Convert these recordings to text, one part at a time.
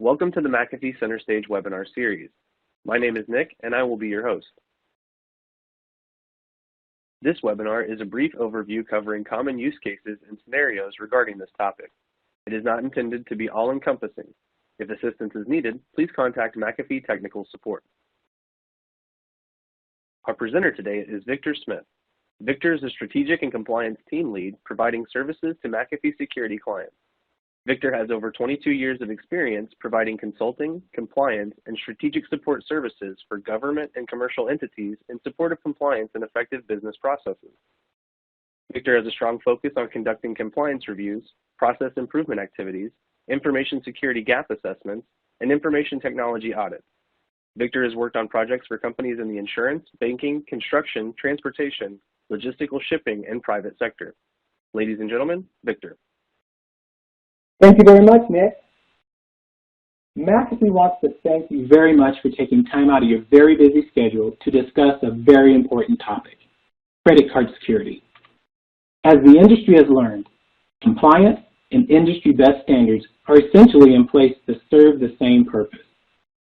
Welcome to the McAfee Center Stage webinar series. My name is Nick, and I will be your host. This webinar is a brief overview covering common use cases and scenarios regarding this topic. It is not intended to be all-encompassing. If assistance is needed, please contact McAfee Technical Support. Our presenter today is Victor Smith. Victor is a Strategic and Compliance Team Lead providing services to McAfee security clients. Victor has over 22 years of experience providing consulting, compliance, and strategic support services for government and commercial entities in support of compliance and effective business processes. Victor has a strong focus on conducting compliance reviews, process improvement activities, information security gap assessments, and information technology audits. Victor has worked on projects for companies in the insurance, banking, construction, transportation, logistical shipping, and private sector. Ladies and gentlemen, Victor. Thank you very much, Nick. McAfee wants to thank you very much for taking time out of your very busy schedule to discuss a very important topic, credit card security. As the industry has learned, compliance and industry best standards are essentially in place to serve the same purpose,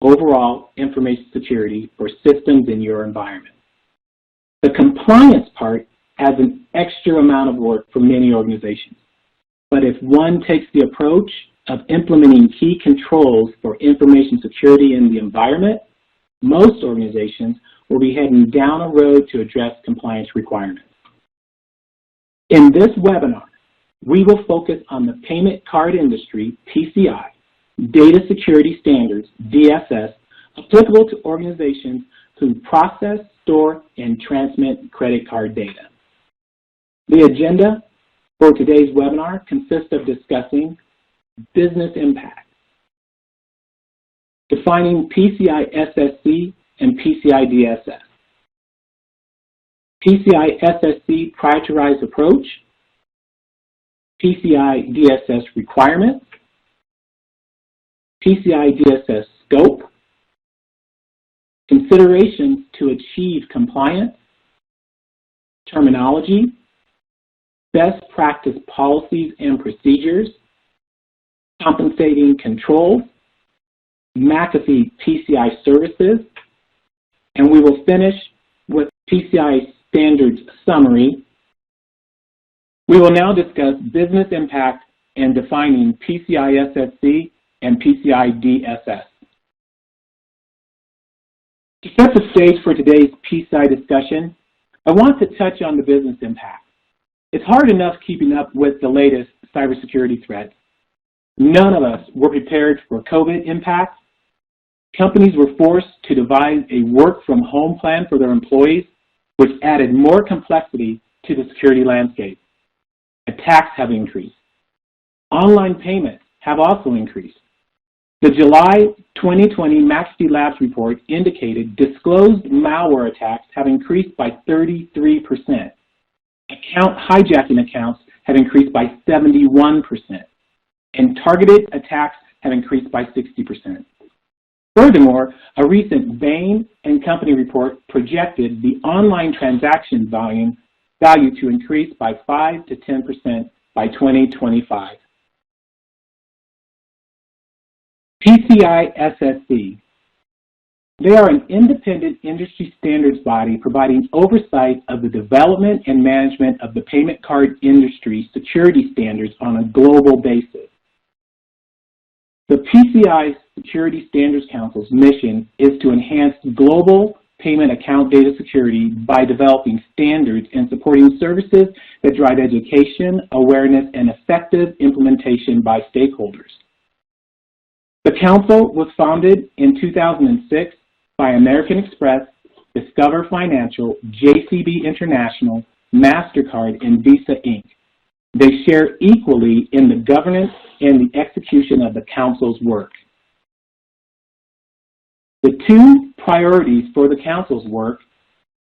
overall information security for systems in your environment. The compliance part adds an extra amount of work for many organizations. But if one takes the approach of implementing key controls for information security in the environment, most organizations will be heading down a road to address compliance requirements. In this webinar, we will focus on the payment card industry, PCI, data security standards, DSS, applicable to organizations who process, store, and transmit credit card data. The agenda for today's webinar consists of discussing business impact, defining PCI SSC and PCI DSS, PCI SSC prioritized approach, PCI DSS requirements, PCI DSS scope, considerations to achieve compliance, terminology, best practice policies and procedures, compensating controls, McAfee PCI services, and we will finish with PCI standards summary. We will now discuss business impact and defining PCI SSC and PCI DSS. To set the stage for today's PCI discussion, I want to touch on the business impact. It's hard enough keeping up with the latest cybersecurity threats. None of us were prepared for COVID impacts. Companies were forced to devise a work-from-home plan for their employees, which added more complexity to the security landscape. Attacks have increased. Online payments have also increased. The July 2020 McAfee Labs report indicated disclosed malware attacks have increased by 33%. Account hijacking accounts have increased by 71%, and targeted attacks have increased by 60%. Furthermore, a recent Bain & Company report projected the online transaction value to increase by 5 to 10% by 2025. PCI SSC. They are an independent industry standards body providing oversight of the development and management of the payment card industry security standards on a global basis. The PCI Security Standards Council's mission is to enhance global payment account data security by developing standards and supporting services that drive education, awareness, and effective implementation by stakeholders. The Council was founded in 2006 by American Express, Discover Financial, JCB International, MasterCard, and Visa Inc. They share equally in the governance and the execution of the Council's work. The two priorities for the Council's work,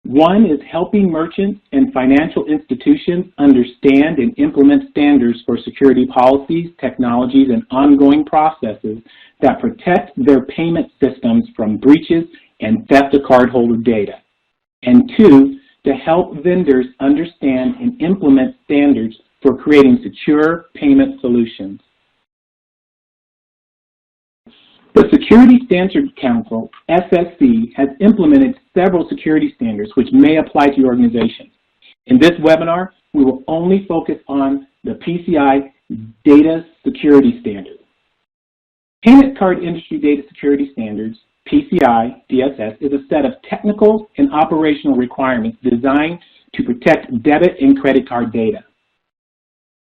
one is helping merchants and financial institutions understand and implement standards for security policies, technologies, and ongoing processes that protect their payment systems from breaches and theft of cardholder data. And two, to help vendors understand and implement standards for creating secure payment solutions. The Security Standards Council, SSC, has implemented several security standards which may apply to your organization. In this webinar, we will only focus on the PCI Data Security Standard. Payment Card Industry Data Security Standards, PCI DSS, is a set of technical and operational requirements designed to protect debit and credit card data.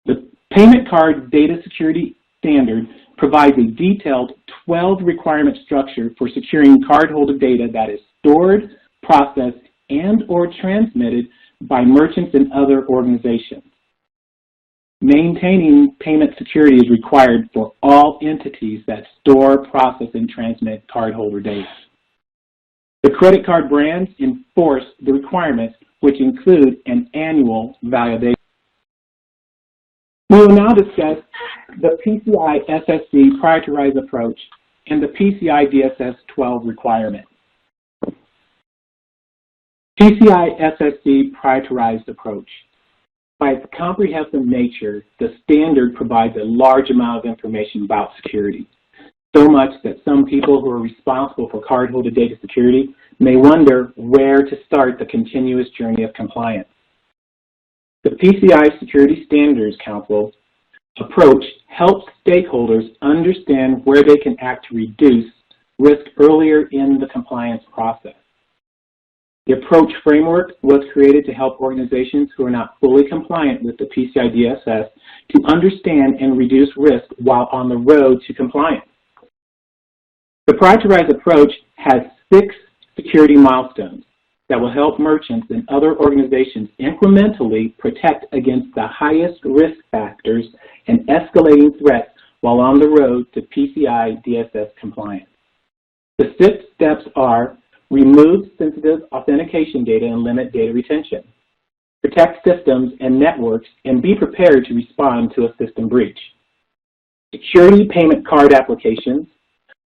The Payment Card Data Security Standard provides a detailed 12-requirement structure for securing cardholder data that is stored, processed, and/or transmitted by merchants and other organizations. Maintaining payment security is required for all entities that store, process, and transmit cardholder data. The credit card brands enforce the requirements, which include an annual validation. We will now discuss the PCI SSC prioritized approach and the PCI DSS 12 requirement. PCI SSC prioritized approach. By its comprehensive nature, the standard provides a large amount of information about security, so much that some people who are responsible for cardholder data security may wonder where to start the continuous journey of compliance. The PCI Security Standards Council approach helps stakeholders understand where they can act to reduce risk earlier in the compliance process. The approach framework was created to help organizations who are not fully compliant with the PCI DSS to understand and reduce risk while on the road to compliance. The prioritized approach has 6 security milestones that will help merchants and other organizations incrementally protect against the highest risk factors and escalating threats while on the road to PCI DSS compliance. The 6 steps are: remove sensitive authentication data and limit data retention, protect systems and networks and be prepared to respond to a system breach, security payment card applications,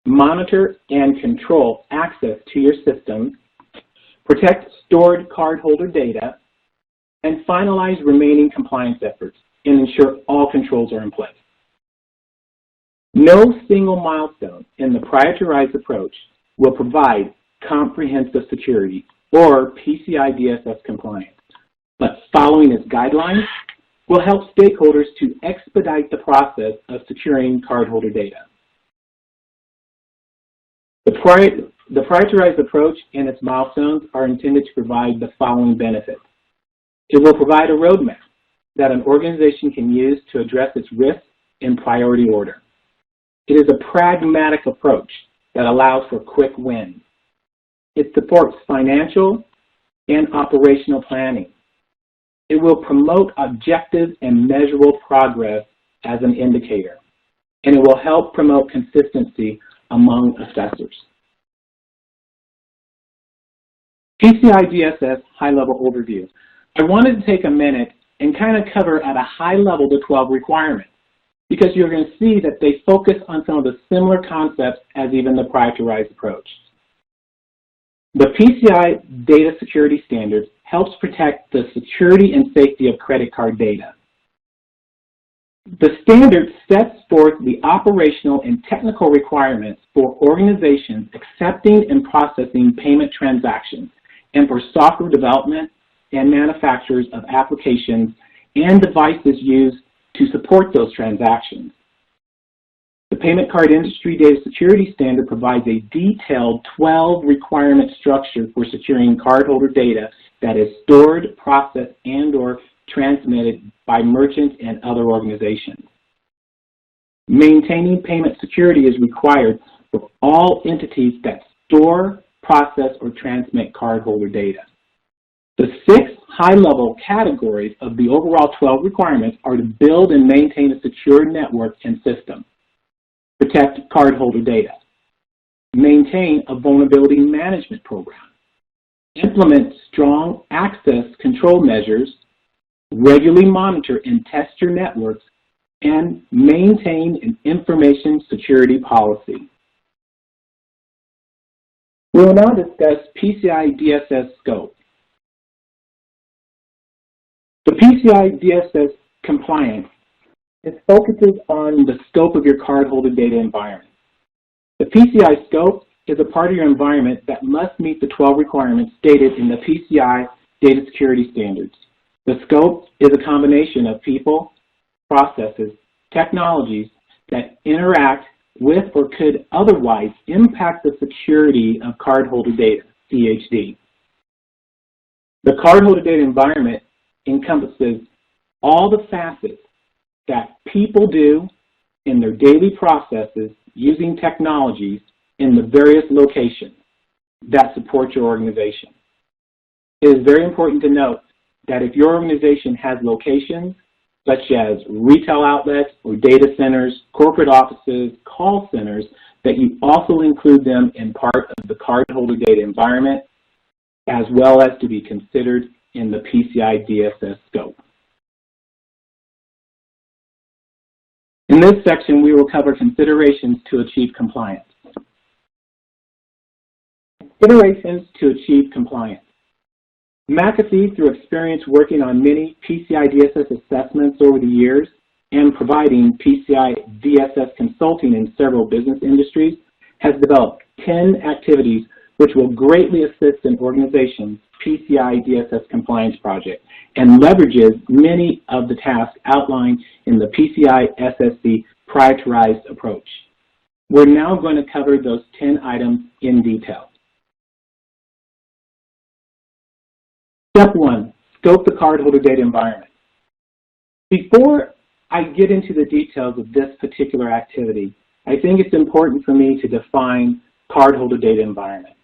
monitor and control access to your systems, protect stored cardholder data, and finalize remaining compliance efforts and ensure all controls are in place. No single milestone in the prioritized approach will provide comprehensive security or PCI DSS compliance, but following its guidelines will help stakeholders to expedite the process of securing cardholder data. The prioritized approach and its milestones are intended to provide the following benefits. It will provide a roadmap that an organization can use to address its risks in priority order. It is a pragmatic approach that allows for quick wins. It supports financial and operational planning. It will promote objective and measurable progress as an indicator, and it will help promote consistency among assessors. PCI DSS high-level overview. I wanted to take a minute and kind of cover at a high level the 12 requirements, because you're going to see that they focus on some of the similar concepts as even the prioritized approach. The PCI Data Security Standards helps protect the security and safety of credit card data. The standard sets forth the operational and technical requirements for organizations accepting and processing payment transactions and for software development and manufacturers of applications and devices used to support those transactions. The Payment Card Industry Data Security Standard provides a detailed 12-requirement structure for securing cardholder data that is stored, processed, and/or transmitted by merchants and other organizations. Maintaining payment security is required for all entities that store, process, or transmit cardholder data. The 6 high-level categories of the overall 12 requirements are to build and maintain a secure network and system, protect cardholder data, maintain a vulnerability management program, implement strong access control measures, regularly monitor and test your networks, and maintain an information security policy. We will now discuss PCI DSS scope. The PCI DSS compliance, it focuses on the scope of your cardholder data environment. The PCI scope is a part of your environment that must meet the 12 requirements stated in the PCI Data Security Standards. The scope is a combination of people, processes, technologies that interact with or could otherwise impact the security of cardholder data, CHD. The cardholder data environment encompasses all the facets that people do in their daily processes using technologies in the various locations that support your organization. It is very important to note that if your organization has locations such as retail outlets or data centers, corporate offices, call centers, that you also include them in part of the cardholder data environment, as well as to be considered in the PCI DSS scope. In this section, we will cover considerations to achieve compliance. Considerations to achieve compliance. McAfee, through experience working on many PCI DSS assessments over the years and providing PCI DSS consulting in several business industries, has developed 10 activities which will greatly assist an organization's PCI DSS compliance project and leverages many of the tasks outlined in the PCI SSC prioritized approach. We're now going to cover those 10 items in detail. Step 1, scope the cardholder data environment. Before I get into the details of this particular activity, I think it's important for me to define cardholder data environment.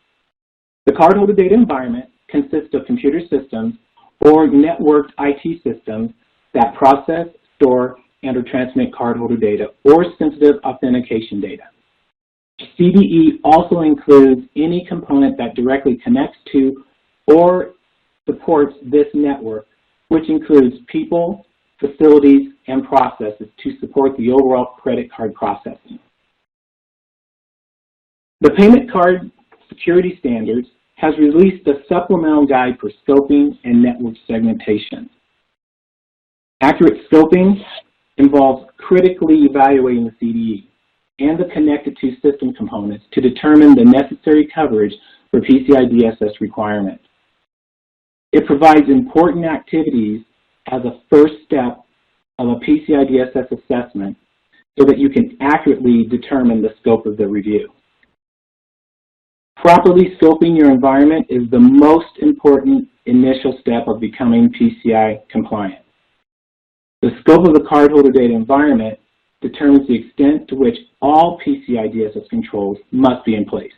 The cardholder data environment consists of computer systems or networked IT systems that process, store, and or transmit cardholder data or sensitive authentication data. CDE also includes any component that directly connects to or supports this network, which includes people, facilities, and processes to support the overall credit card processing. The Payment Card Security Standards has released a supplemental guide for scoping and network segmentation. Accurate scoping involves critically evaluating the CDE and the connected to system components to determine the necessary coverage for PCI DSS requirements. It provides important activities as a first step of a PCI DSS assessment so that you can accurately determine the scope of the review. Properly scoping your environment is the most important initial step of becoming PCI compliant. The scope of the cardholder data environment determines the extent to which all PCI DSS controls must be in place.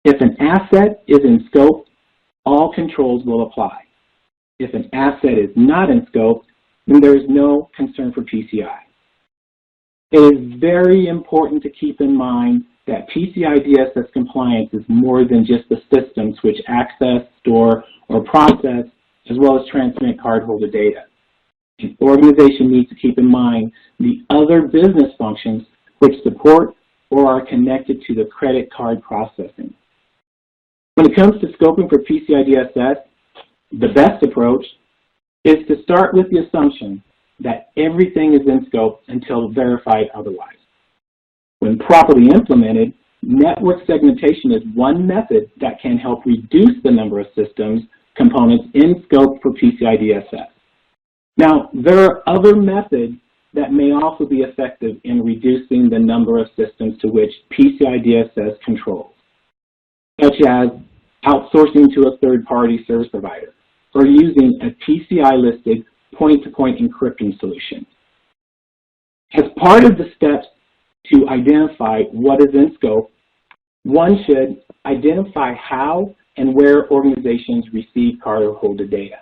If an asset is in scope, all controls will apply. If an asset is not in scope, then there is no concern for PCI. It is very important to keep in mind that PCI DSS compliance is more than just the systems which access, store, or process, as well as transmit cardholder data. An organization needs to keep in mind the other business functions which support or are connected to the credit card processing. When it comes to scoping for PCI DSS, the best approach is to start with the assumption that everything is in scope until verified otherwise. When properly implemented, network segmentation is one method that can help reduce the number of systems components in scope for PCI DSS. Now, there are other methods that may also be effective in reducing the number of systems to which PCI DSS controls, such as outsourcing to a third-party service provider or using a PCI-listed point-to-point encryption solution. As part of the steps to identify what is in scope, one should identify how and where organizations receive cardholder data.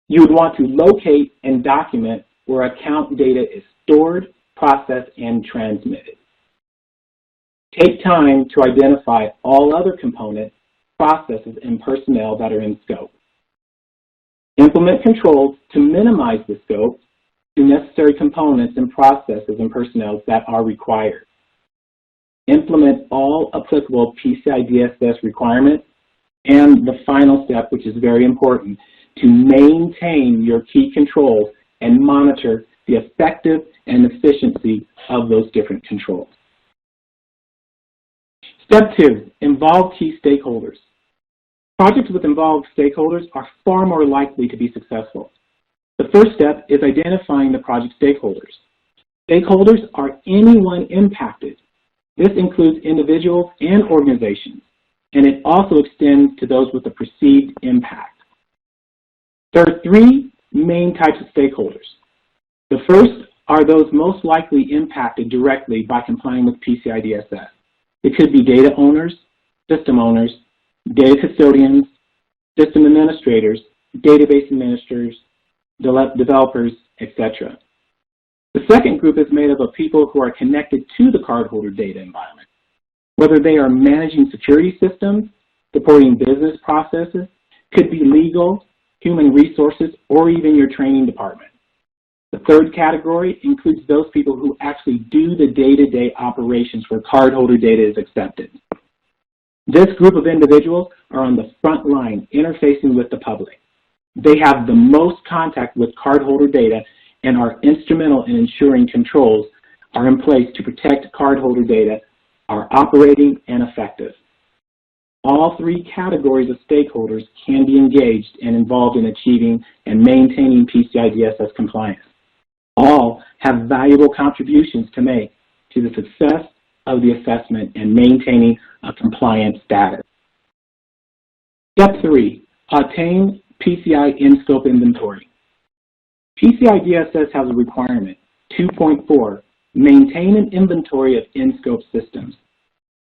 You would want to locate and document where account data is stored, processed, and transmitted. Take time to identify all other components, processes, and personnel that are in scope. Implement controls to minimize the scope to necessary components and processes and personnel that are required. Implement all applicable PCI DSS requirements, and the final step, which is very important, to maintain your key controls and monitor the effective and efficiency of those different controls. Step 2, involve key stakeholders. Projects with involved stakeholders are far more likely to be successful. The first step is identifying the project stakeholders. Stakeholders are anyone impacted. This includes individuals and organizations, and it also extends to those with a perceived impact. There are three main types of stakeholders. The first are those most likely impacted directly by complying with PCI DSS. It could be data owners, system owners, data custodians, system administrators, database administrators, developers, etc. The second group is made up of people who are connected to the cardholder data environment, whether they are managing security systems, supporting business processes, could be legal, human resources, or even your training department. The third category includes those people who actually do the day-to-day operations where cardholder data is accepted. This group of individuals are on the front line interfacing with the public. They have the most contact with cardholder data and are instrumental in ensuring controls are in place to protect cardholder data, are operating and effective. All three categories of stakeholders can be engaged and involved in achieving and maintaining PCI DSS compliance. All have valuable contributions to make to the success of the assessment and maintaining a compliant status. Step 3, obtain PCI in-scope inventory. PCI DSS has a requirement, 2.4, maintain an inventory of in-scope systems.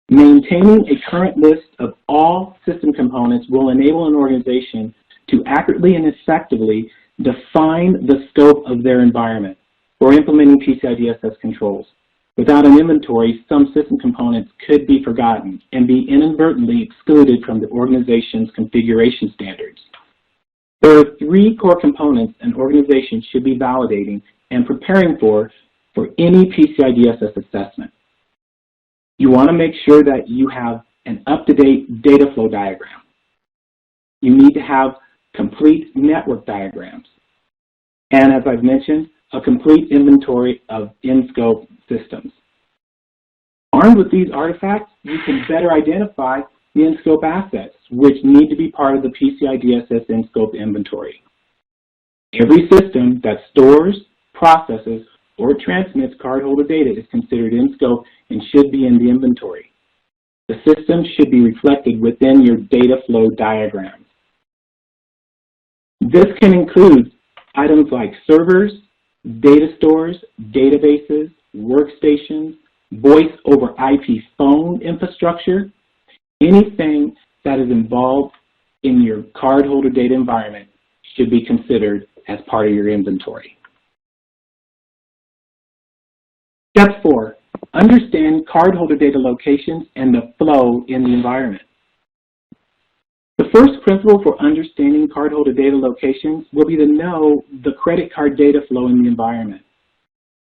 Maintaining a current list of all system components will enable an organization to accurately and effectively define the scope of their environment for implementing PCI DSS controls. Without an inventory, some system components could be forgotten and be inadvertently excluded from the organization's configuration standards. There are three core components an organization should be validating and preparing for any PCI DSS assessment. You want to make sure that you have an up-to-date data flow diagram. You need to have complete network diagrams. And as I've mentioned, a complete inventory of in-scope systems. Armed with these artifacts, you can better identify the in-scope assets, which need to be part of the PCI DSS in-scope inventory. Every system that stores, processes, or transmits cardholder data is considered in scope and should be in the inventory. The system should be reflected within your data flow diagram. This can include items like servers, data stores, databases, workstations, voice over IP phone infrastructure, anything that is involved in your cardholder data environment should be considered as part of your inventory. Step 4, understand cardholder data locations and the flow in the environment. The first principle for understanding cardholder data locations will be to know the credit card data flow in the environment.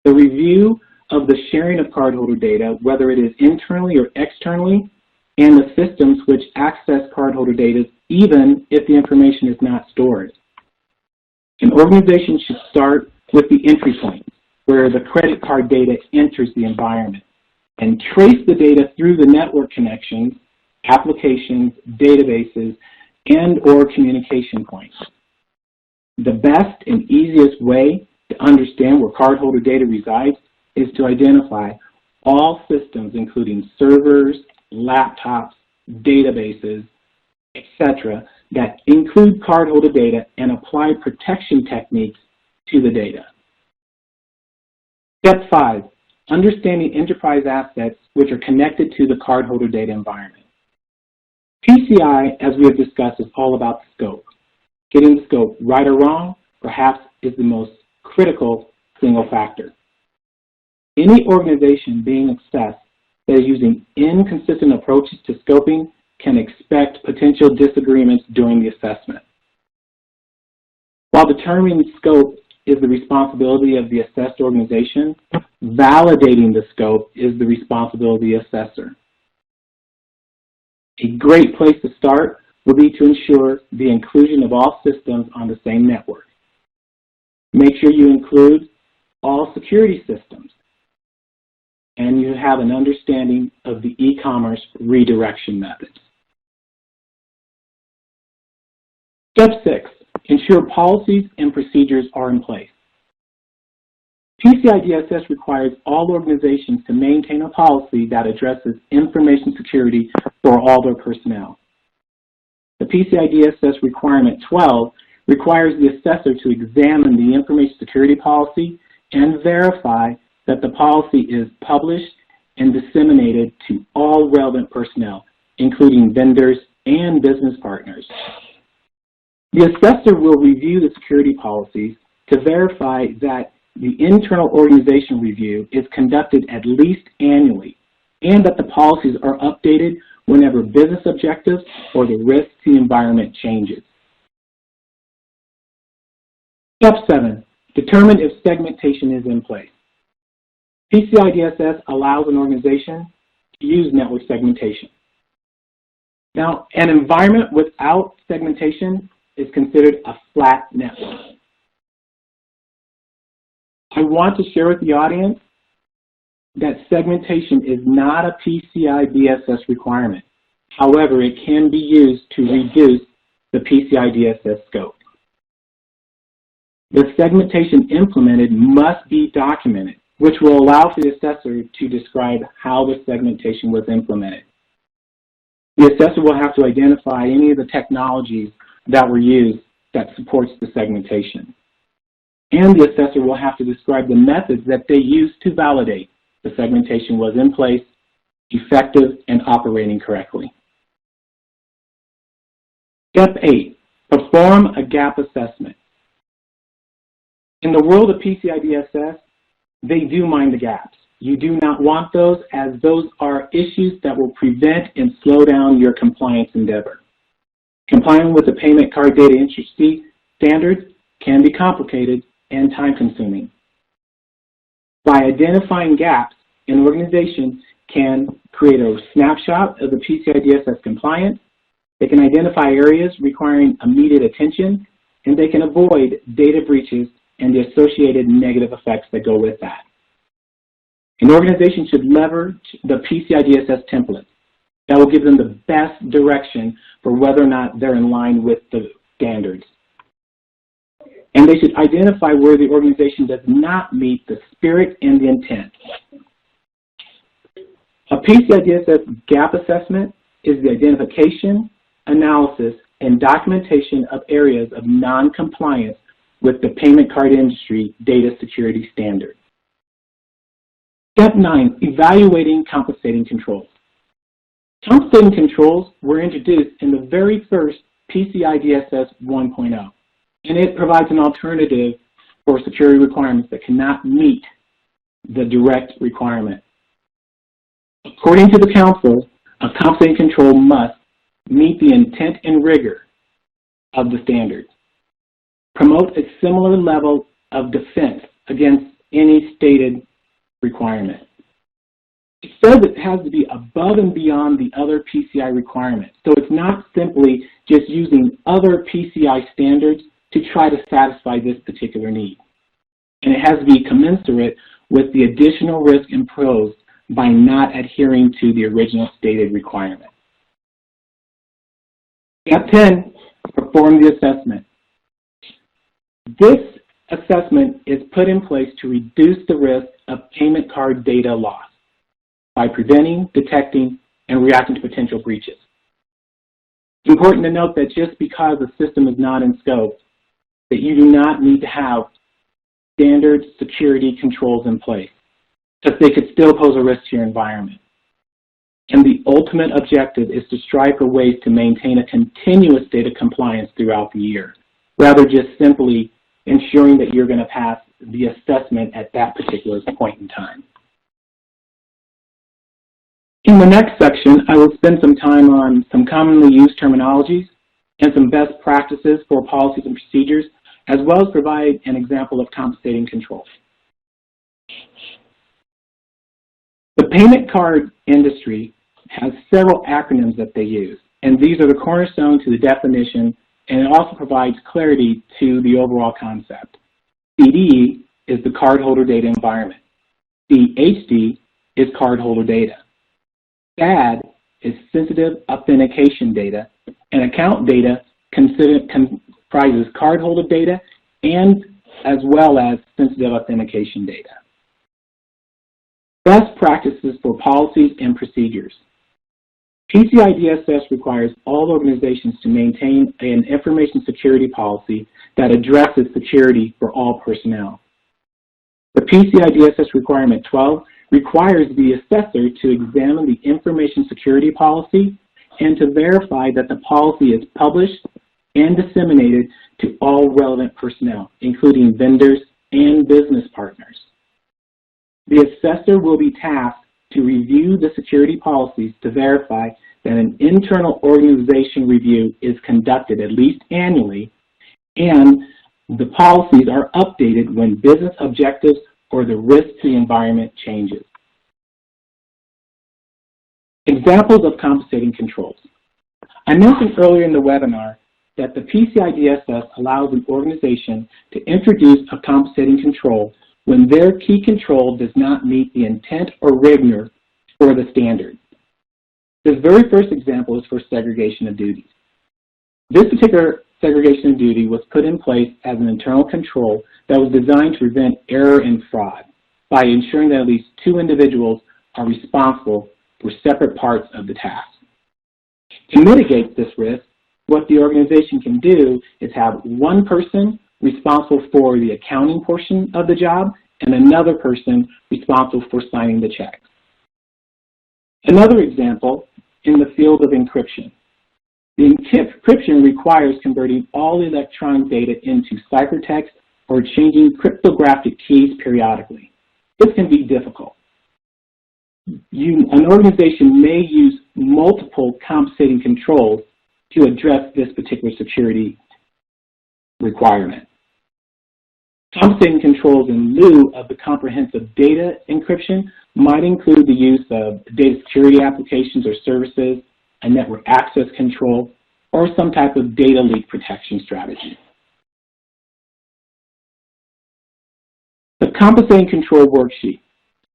The review of the sharing of cardholder data, whether it is internally or externally, and the systems which access cardholder data, even if the information is not stored. An organization should start with the entry point, where the credit card data enters the environment, and trace the data through the network connections, applications, databases, and/or communication points. The best and easiest way to understand where cardholder data resides is to identify all systems, including servers, laptops, databases, etc., that include cardholder data and apply protection techniques to the data. Step 5, understanding enterprise assets which are connected to the cardholder data environment. PCI, as we have discussed, is all about the scope. Getting the scope right or wrong, perhaps, is the most critical single factor. Any organization being assessed that is using inconsistent approaches to scoping can expect potential disagreements during the assessment. While determining scope is the responsibility of the assessed organization, validating the scope is the responsibility of the assessor. A great place to start would be to ensure the inclusion of all systems on the same network. Make sure you include all security systems, and you have an understanding of the e-commerce redirection methods. Step 6, ensure policies and procedures are in place. PCI DSS requires all organizations to maintain a policy that addresses information security for all their personnel. The PCI DSS requirement 12 requires the assessor to examine the information security policy and verify that the policy is published and disseminated to all relevant personnel, including vendors and business partners. The assessor will review the security policies to verify that the internal organization review is conducted at least annually and that the policies are updated whenever business objectives or the risk to the environment changes. Step 7, determine if segmentation is in place. PCI DSS allows an organization to use network segmentation. Now, an environment without segmentation is considered a flat network. I want to share with the audience that segmentation is not a PCI DSS requirement. However, it can be used to reduce the PCI DSS scope. The segmentation implemented must be documented, which will allow for the assessor to describe how the segmentation was implemented. The assessor will have to identify any of the technologies that were used that supports the segmentation. And the assessor will have to describe the methods that they used to validate the segmentation was in place, effective, and operating correctly. Step 8, perform a gap assessment. In the world of PCI DSS, they do mind the gaps. You do not want those, as those are issues that will prevent and slow down your compliance endeavor. Complying with the payment card data entry standards can be complicated and time-consuming. By identifying gaps, an organization can create a snapshot of the PCI DSS compliance, they can identify areas requiring immediate attention, and they can avoid data breaches and the associated negative effects that go with that. An organization should leverage the PCI DSS template. That will give them the best direction for whether or not they're in line with the standards. And they should identify where the organization does not meet the spirit and the intent. A PCI DSS gap assessment is the identification, analysis, and documentation of areas of non-compliance with the payment card industry data security standard. Step 9, evaluating compensating controls. Compensating controls were introduced in the very first PCI DSS 1.0, and it provides an alternative for security requirements that cannot meet the direct requirement. According to the Council, a compensating control must meet the intent and rigor of the standards, promote a similar level of defense against any stated requirement. It says it has to be above and beyond the other PCI requirements. So it's not simply just using other PCI standards to try to satisfy this particular need. And it has to be commensurate with the additional risk imposed by not adhering to the original stated requirement. Step 10, perform the assessment. This assessment is put in place to reduce the risk of payment card data loss by preventing, detecting, and reacting to potential breaches. It's important to note that just because the system is not in scope, that you do not need to have standard security controls in place, because they could still pose a risk to your environment. And the ultimate objective is to strive for ways to maintain a continuous state of compliance throughout the year, rather just simply ensuring that you're going to pass the assessment at that particular point in time. In the next section, I will spend some time on some commonly used terminologies and some best practices for policies and procedures, as well as provide an example of compensating controls. The payment card industry has several acronyms that they use, and these are the cornerstone to the definition, and it also provides clarity to the overall concept. CDE is the cardholder data environment. CHD is cardholder data. SAD is sensitive authentication data, and account data comprises cardholder data and as well as sensitive authentication data. Best practices for policies and procedures. PCI DSS requires all organizations to maintain an information security policy that addresses security for all personnel. The PCI DSS Requirement 12 requires the assessor to examine the information security policy and to verify that the policy is published and disseminated to all relevant personnel, including vendors and business partners. The assessor will be tasked to review the security policies to verify that an internal organization review is conducted at least annually and the policies are updated when business objectives or the risk to the environment changes. Examples of compensating controls. I mentioned earlier in the webinar that the PCI DSS allows an organization to introduce a compensating control when their key control does not meet the intent or rigor for the standard. This very first example is for segregation of duties. This particular segregation of duty was put in place as an internal control that was designed to prevent error and fraud by ensuring that at least two individuals are responsible for separate parts of the task. To mitigate this risk, what the organization can do is have one person responsible for the accounting portion of the job and another person responsible for signing the checks. Another example in the field of encryption. The encryption requires converting all electronic data into ciphertext or changing cryptographic keys periodically. This can be difficult. An organization may use multiple compensating controls to address this particular security requirement. Compensating controls in lieu of the comprehensive data encryption might include the use of data security applications or services, a network access control, or some type of data leak protection strategy. The compensating control worksheet.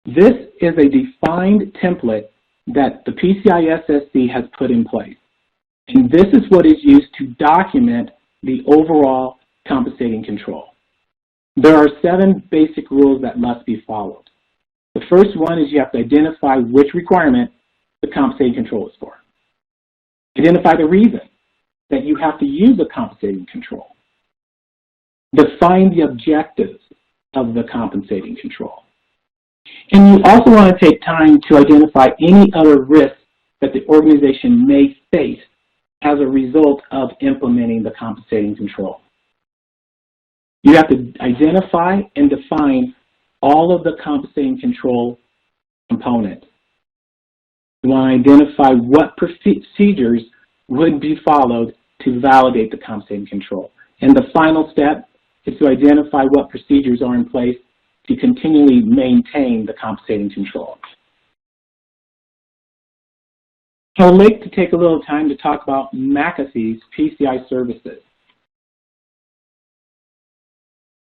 This is a defined template that the PCI SSC has put in place. And this is what is used to document the overall compensating control. There are 7 basic rules that must be followed. The first one is you have to identify which requirement the compensating control is for. Identify the reason that you have to use a compensating control. Define the objectives of the compensating control. And you also want to take time to identify any other risks that the organization may face as a result of implementing the compensating control. You have to identify and define all of the compensating control components. You want to identify what procedures would be followed to validate the compensating control. And the final step is to identify what procedures are in place to continually maintain the compensating control. I'd like to take a little time to talk about McAfee's PCI services.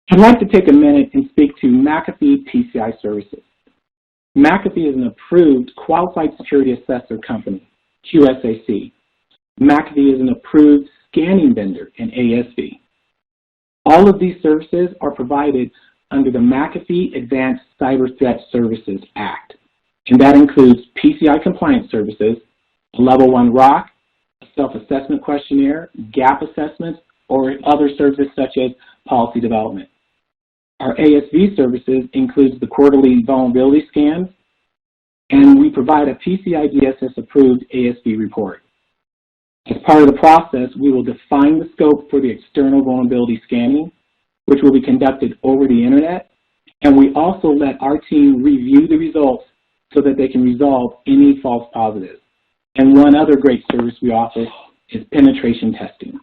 I'd like to take a minute and speak to McAfee PCI services. McAfee is an approved Qualified Security Assessor Company, QSAC. McAfee is an approved scanning vendor in ASV. All of these services are provided under the McAfee Advanced Cyber Threat Services Act, and that includes PCI Compliance Services, a Level 1 ROC, a self-assessment questionnaire, gap assessments, or other services such as policy development. Our ASV services includes the quarterly vulnerability scans, and we provide a PCI DSS approved ASV report. As part of the process, we will define the scope for the external vulnerability scanning, which will be conducted over the internet, and we also let our team review the results so that they can resolve any false positives. And one other great service we offer is penetration testing.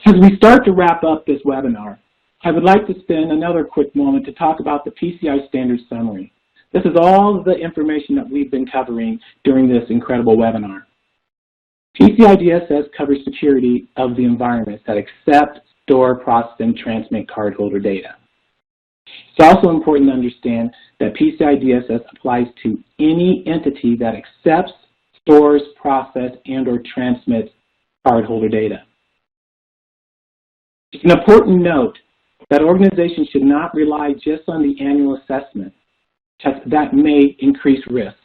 As we start to wrap up this webinar, I would like to spend another quick moment to talk about the PCI Standards Summary. This is all of the information that we've been covering during this incredible webinar. PCI DSS covers security of the environments that accept, store, process, and transmit cardholder data. It's also important to understand that PCI DSS applies to any entity that accepts, stores, processes, and/or transmits cardholder data. It's an important note that organizations should not rely just on the annual assessment, because that may increase risk.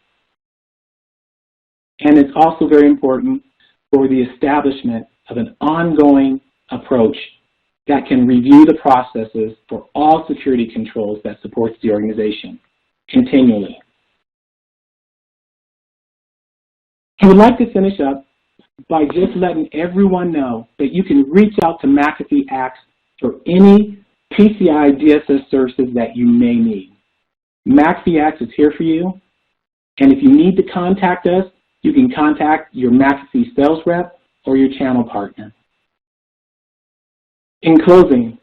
And it's also very important for the establishment of an ongoing approach that can review the processes for all security controls that supports the organization continually. I would like to finish up by just letting everyone know that you can reach out to McAfee Acts for any PCI DSS services that you may need. McAfee Acts is here for you, and if you need to contact us, you can contact your McAfee sales rep or your channel partner. In closing,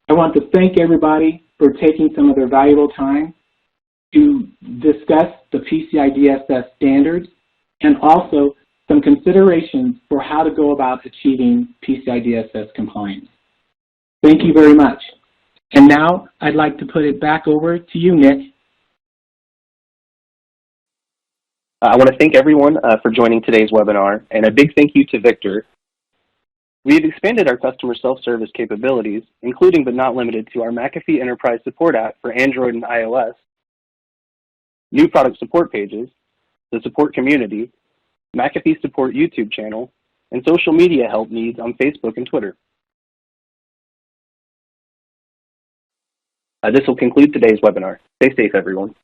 I want to thank everybody for taking some of their valuable time to discuss the PCI DSS standards and also some considerations for how to go about achieving PCI DSS compliance. Thank you very much. And now I'd like to put it back over to you, Nick. I want to thank everyone for joining today's webinar, and a big thank you to Victor. We have expanded our customer self-service capabilities, including but not limited to our McAfee Enterprise Support app for Android and iOS, new product support pages, the support community, McAfee Support YouTube channel, and social media help needs on Facebook and Twitter. This will conclude today's webinar. Stay safe, everyone.